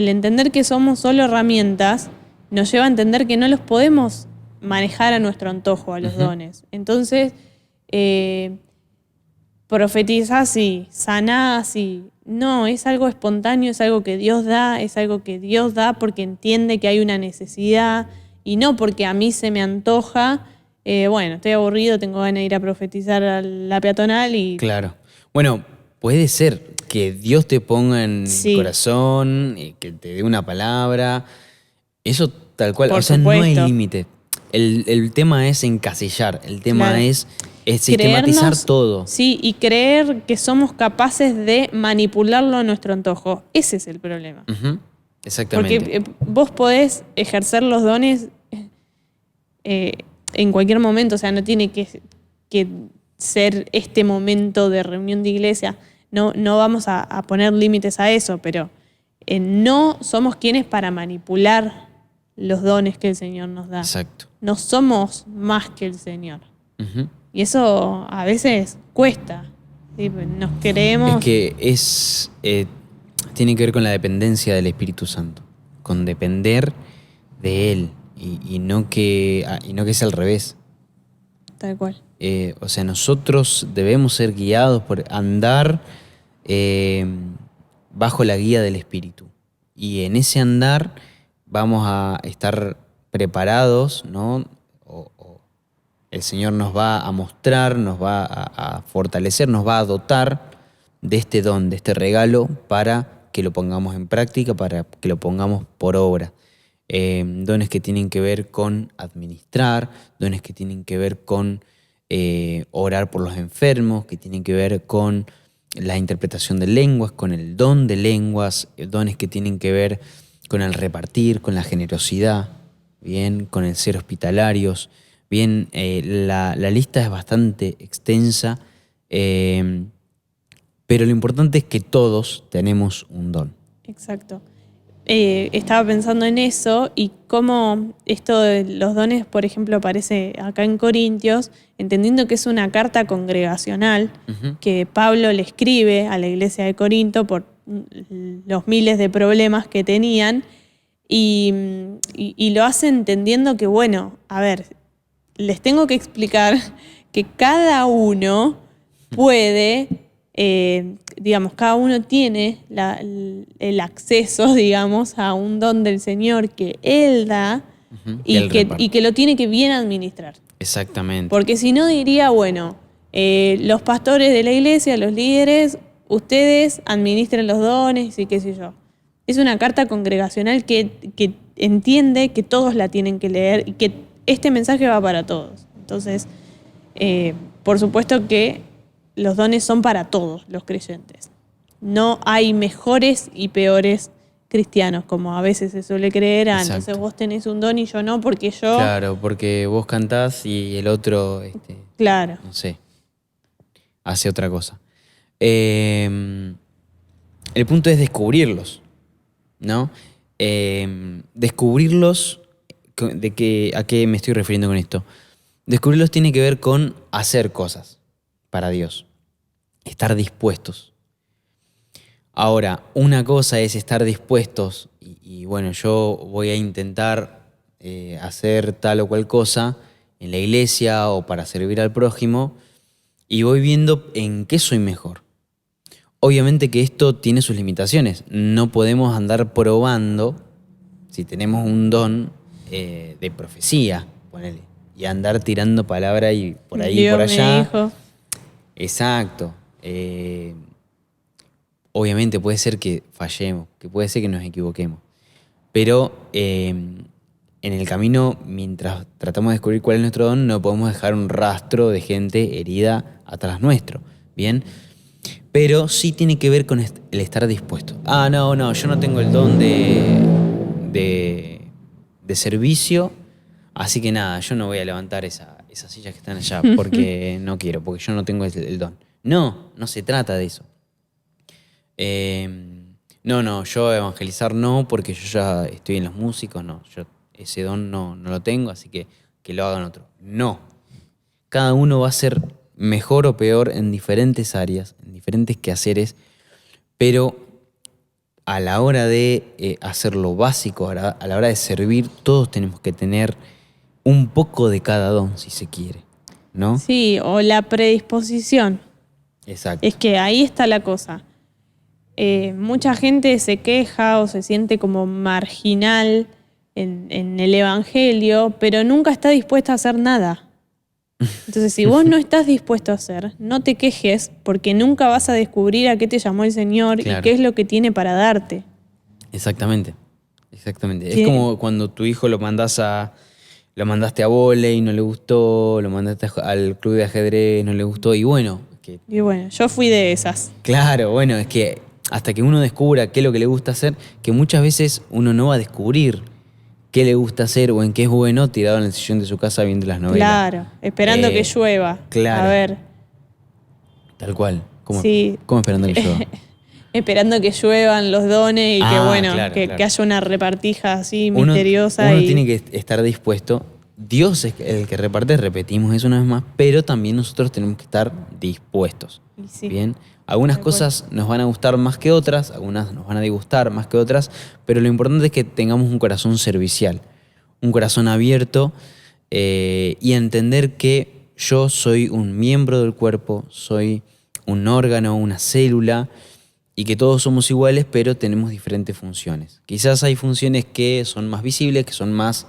entender que somos solo herramientas nos lleva a entender que no los podemos manejar a nuestro antojo, a los dones. Entonces, profetizás y sanás y no, es algo espontáneo, es algo que Dios da, es algo que Dios da porque entiende que hay una necesidad y no porque a mí se me antoja, bueno, estoy aburrido, tengo ganas de ir a profetizar a la peatonal y Claro. Bueno, puede ser que Dios te ponga en el sí, corazón, que te dé una palabra. Eso tal cual. por O sea, no hay supuesto, límite. El tema es encasillar. El tema claro. es sistematizar todo. Sí, y creer que somos capaces de manipularlo a nuestro antojo. Ese es el problema. Ujú. Porque Exactamente. vos podés ejercer los dones eh, en cualquier momento, o sea, no tiene que ser este momento de reunión de iglesia. No, no vamos a poner límites a eso, pero no somos quienes para manipular los dones que el Señor nos da. Exacto. No somos más que el Señor. Ujú. Y eso a veces cuesta. ¿Sí? Nos Es creemos. que tiene que ver con la dependencia del Espíritu Santo, con depender de Él y no que sea al revés. Tal cual. O sea, nosotros debemos ser guiados por andar eh, bajo la guía del Espíritu. Y en ese andar vamos a estar preparados, ¿no? O el Señor nos va a mostrar, nos va a fortalecer, nos va a dotar de este don, de este regalo, para que lo pongamos en práctica, para que lo pongamos por obra. Dones que tienen que ver con administrar, dones que tienen que ver con orar por los enfermos, que tienen que ver con la interpretación de lenguas, con el don de lenguas, dones que tienen que ver con el repartir, con la generosidad, bien, con el ser hospitalarios. Bien, la lista es bastante extensa, pero lo importante es que todos tenemos un don. Exacto. Estaba pensando en eso y cómo esto de los dones, por ejemplo, aparece acá en Corintios, entendiendo que es una carta congregacional que Pablo le escribe a la iglesia de Corinto por los miles de problemas que tenían y lo hace entendiendo que, bueno, a ver, les tengo que explicar que cada uno puede, digamos, cada uno tiene el acceso, digamos, a un don del Señor que Él da Que Él reparte. y que lo tiene que bien administrar. Exactamente. Porque si no diría, bueno, los pastores de la iglesia, los líderes, ustedes administren los dones y qué sé yo. Es una carta congregacional que entiende que todos la tienen que leer y que este mensaje va para todos. Entonces, por supuesto que los dones son para todos los creyentes. No hay mejores y peores cristianos, como a veces se suele creer. Exacto. Entonces vos tenés un don y yo no, porque yo... Claro, porque vos cantás y el otro, Claro. no sé, hace otra cosa. El punto es descubrirlos, ¿no? Descubrirlos, ¿a qué me estoy refiriendo con esto? Descubrirlos tiene que ver con hacer cosas para Dios, estar dispuestos. Ahora, una cosa es estar dispuestos y bueno, yo voy a intentar hacer tal o cual cosa en la iglesia o para servir al prójimo y voy viendo en qué soy mejor. Obviamente que esto tiene sus limitaciones. No podemos andar probando, si tenemos un don, de profecía, ponele, y andar tirando palabra y por ahí y Dios por me allá. dijo. Exacto. Obviamente puede ser que fallemos, que puede ser que nos equivoquemos, pero en el camino, mientras tratamos de descubrir cuál es nuestro don, no podemos dejar un rastro de gente herida atrás nuestro, ¿bien? Pero sí tiene que ver con el estar dispuesto. Ah, no, yo no tengo el don de servicio, así que nada, yo no voy a levantar esas sillas que están allá porque no quiero, porque yo no tengo el don. No se trata de eso. No, yo evangelizar no, porque yo ya estoy en los músicos, no, yo ese don no lo tengo, así que lo hagan otro. No, cada uno va a ser mejor o peor en diferentes áreas, en diferentes quehaceres, pero a la hora de hacer lo básico, a la hora de servir, todos tenemos que tener un poco de cada don, si se quiere, ¿no? Sí, o la predisposición. Exacto. Es que ahí está la cosa. Mucha gente se queja o se siente como marginal en el evangelio, pero nunca está dispuesta a hacer nada. Entonces, si vos no estás dispuesto a hacer, no te quejes porque nunca vas a descubrir a qué te llamó el Señor Claro. y qué es lo que tiene para darte. Exactamente. Sí. Es como cuando tu hijo lo mandaste a vóley, no le gustó, lo mandaste al club de ajedrez, no le gustó, y bueno, Y bueno, yo fui de esas. claro, bueno, es que hasta que uno descubra qué es lo que le gusta hacer, que muchas veces uno no va a descubrir qué le gusta hacer o en qué es bueno tirado en el sillón de su casa viendo las novelas. Claro, esperando que llueva. Claro. A ver. Tal cual. ¿Cómo, Sí. cómo esperando que llueva? Esperando que lluevan los dones y que bueno, Claro. que haya una repartija así Uno misteriosa. y tiene que estar dispuesto. Dios es el que reparte, repetimos eso una vez más, pero también nosotros tenemos que estar dispuestos. Y sí. Bien, algunas De acuerdo. cosas nos van a gustar más que otras, algunas nos van a disgustar más que otras, pero lo importante es que tengamos un corazón servicial, un corazón abierto y entender que yo soy un miembro del cuerpo, soy un órgano, una célula, y que todos somos iguales, pero tenemos diferentes funciones. Quizás hay funciones que son más visibles, que son más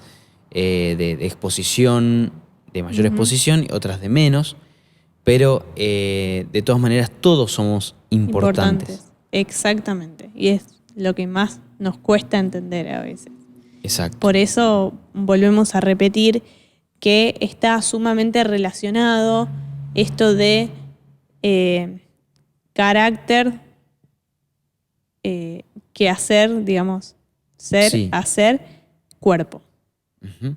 de exposición, de mayor exposición, y otras de menos, pero de todas maneras todos somos importantes. Exactamente. Y es lo que más nos cuesta entender a veces. Exacto. Por eso volvemos a repetir que está sumamente relacionado esto de carácter, que hacer, digamos, ser, Sí. hacer, cuerpo. Ujú.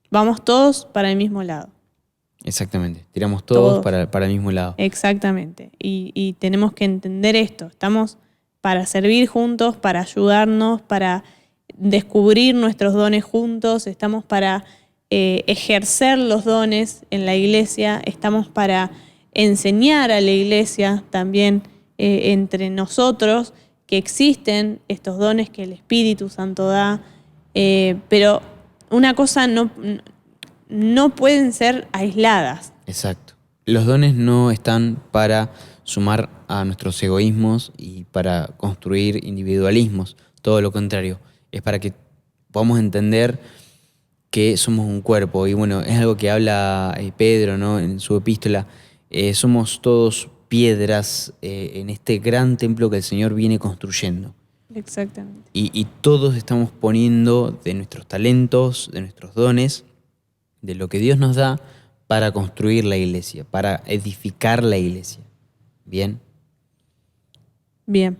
Vamos todos para el mismo lado. Exactamente. Tiramos todos Todos. para el mismo lado. Exactamente. Y tenemos que entender esto. Estamos para servir juntos, para ayudarnos, para descubrir nuestros dones juntos. Estamos para ejercer los dones en la iglesia. Estamos para enseñar a la iglesia también entre nosotros que existen estos dones que el Espíritu Santo da. Pero una cosa no pueden ser aisladas. Exacto. Los dones no están para sumar a nuestros egoísmos y para construir individualismos. Todo lo contrario. Es para que podamos entender que somos un cuerpo. Y bueno, es algo que habla Pedro, ¿no? En su epístola. Somos todos piedras en este gran templo que el Señor viene construyendo. Exactamente. Y todos estamos poniendo de nuestros talentos, de nuestros dones, de lo que Dios nos da para construir la iglesia, para edificar la iglesia. ¿Bien? Bien.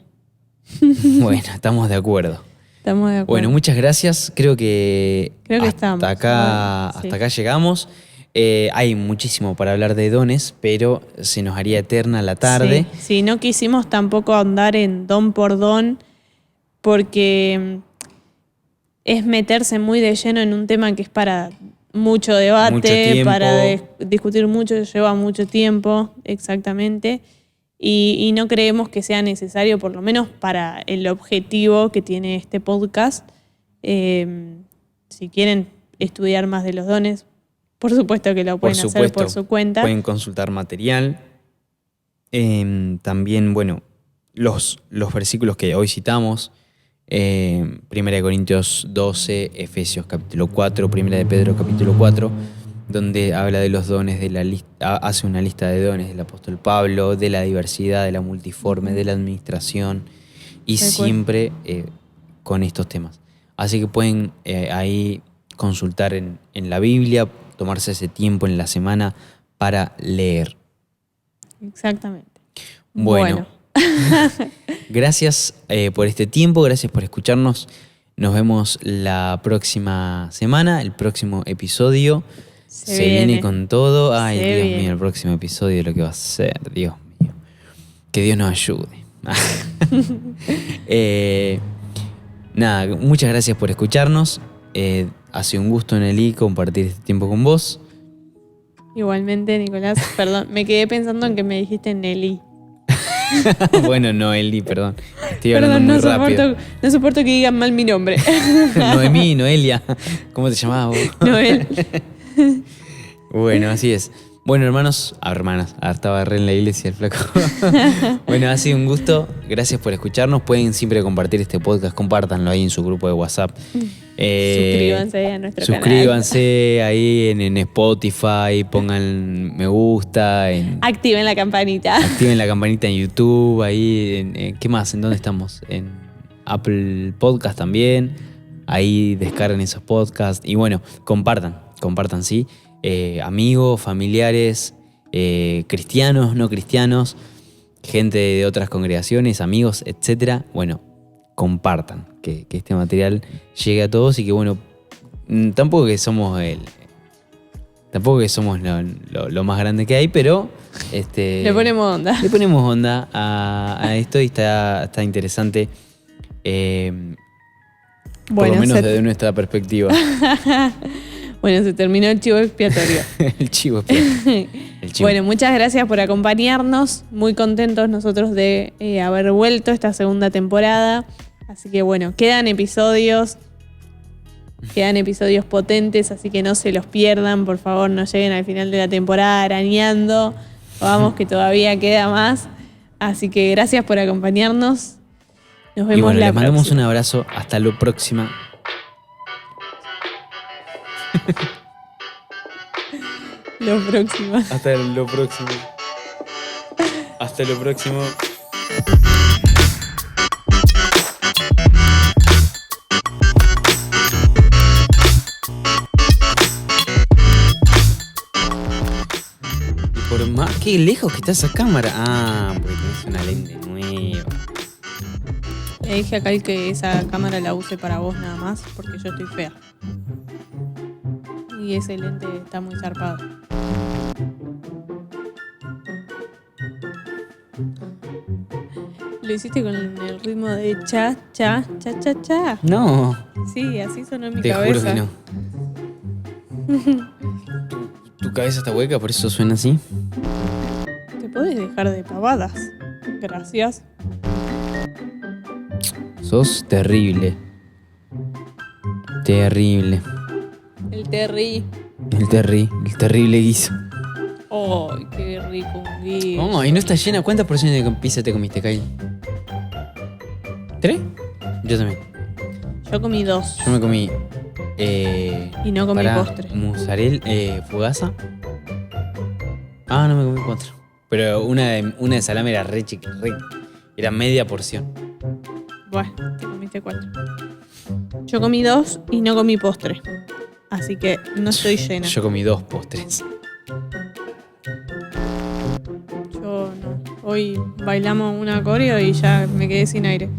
Bueno, estamos de acuerdo. Estamos de acuerdo. Bueno, muchas gracias. Creo que Creo que hasta estamos. acá, Bueno, sí. hasta acá llegamos. Hay muchísimo para hablar de dones, pero se nos haría eterna la tarde. Sí, no quisimos tampoco ahondar en don por don, porque es meterse muy de lleno en un tema que es para mucho debate, Mucho tiempo. para discutir mucho, lleva mucho tiempo, exactamente. Y no creemos que sea necesario, por lo menos para el objetivo que tiene este podcast. Si quieren estudiar más de los dones, por supuesto que lo pueden hacer por su cuenta. Pueden consultar material. También, bueno, los versículos que hoy citamos Primera de Corintios 12, Efesios capítulo 4, Primera de Pedro capítulo 4, donde habla de los dones, hace una lista de dones del apóstol Pablo, de la diversidad, de la multiforme, de la administración, y Tal cual. siempre con estos temas. Así que pueden ahí consultar en la Biblia, tomarse ese tiempo en la semana para leer. Exactamente. Bueno. Gracias por este tiempo, gracias por escucharnos. Nos vemos la próxima semana, el próximo episodio. Se viene con todo. Ay, Se Dios viene. mío, el próximo episodio lo que va a ser, Dios mío. Que Dios nos ayude. Nada, muchas gracias por escucharnos. Ha sido un gusto, Nelly, compartir este tiempo con vos. Igualmente, Nicolás, perdón, me quedé pensando en que me dijiste Nelly. Bueno, Noeli, perdón. Estoy Perdón, hablando muy no rápido. soporto que digan mal mi nombre. Noemí, Noelia. ¿Cómo te llamabas vos? Noel. Bueno, así es. Bueno, hermanos, hermanas, estaba re en la iglesia el flaco. Bueno, ha sido un gusto. Gracias por escucharnos. Pueden siempre compartir este podcast, compártanlo ahí en su grupo de WhatsApp. Suscríbanse a nuestro canal. Suscríbanse ahí en Spotify, pongan me gusta, Activen la campanita. activen la campanita en YouTube, ahí, ¿qué más? ¿En dónde estamos? En Apple Podcast también. Ahí descarguen esos podcasts. Y bueno, compartan, sí. Amigos, familiares, cristianos, no cristianos, gente de otras congregaciones, amigos, etcétera. Bueno, compartan, que este material llegue a todos y que bueno, tampoco que somos lo más grande que hay, pero Le ponemos onda. le ponemos onda a esto y está interesante, por Bueno, lo menos desde nuestra perspectiva. Bueno, se terminó el chivo expiatorio. El chivo, el chivo. Bueno, muchas gracias por acompañarnos. Muy contentos nosotros de haber vuelto esta segunda temporada. Así que bueno, quedan episodios potentes, así que no se los pierdan. Por favor, no lleguen al final de la temporada arañando. Vamos, que todavía queda más. Así que gracias por acompañarnos. Nos vemos Y bueno, la les mandamos próxima. un abrazo. Hasta la próxima. Lo próximo. Hasta lo próximo. Hasta lo próximo. Y por más que lejos que está esa cámara. Ah, porque tenés una lente nueva. Le dije a Kyle que esa cámara la use para vos nada más, porque yo estoy fea. Y ese lente está muy zarpado. Lo hiciste con el ritmo de cha, cha, cha, cha, cha. No, Sí, así sonó en mi te cabeza. juro que no. Tu cabeza está hueca, por eso suena así. Te podés dejar de pavadas. Gracias. Sos terrible. Terrible. El Terry. El terrible guiso. ¡Ay, qué rico un guiso! Oh, y no está llena. ¿Cuántas porciones de pizza te comiste, Kyle? ¿3? Yo también. Yo comí 2. Yo me comí. Y no comí postre. Mozzarella, fugaza. Ah, no me comí 4. Pero una de salame era re chiquita. Era media porción. Bueno, te comiste 4. Yo comí 2 y no comí postre. Así que no estoy llena. Yo comí 2 postres. Yo no. Hoy bailamos una coreo y ya me quedé sin aire.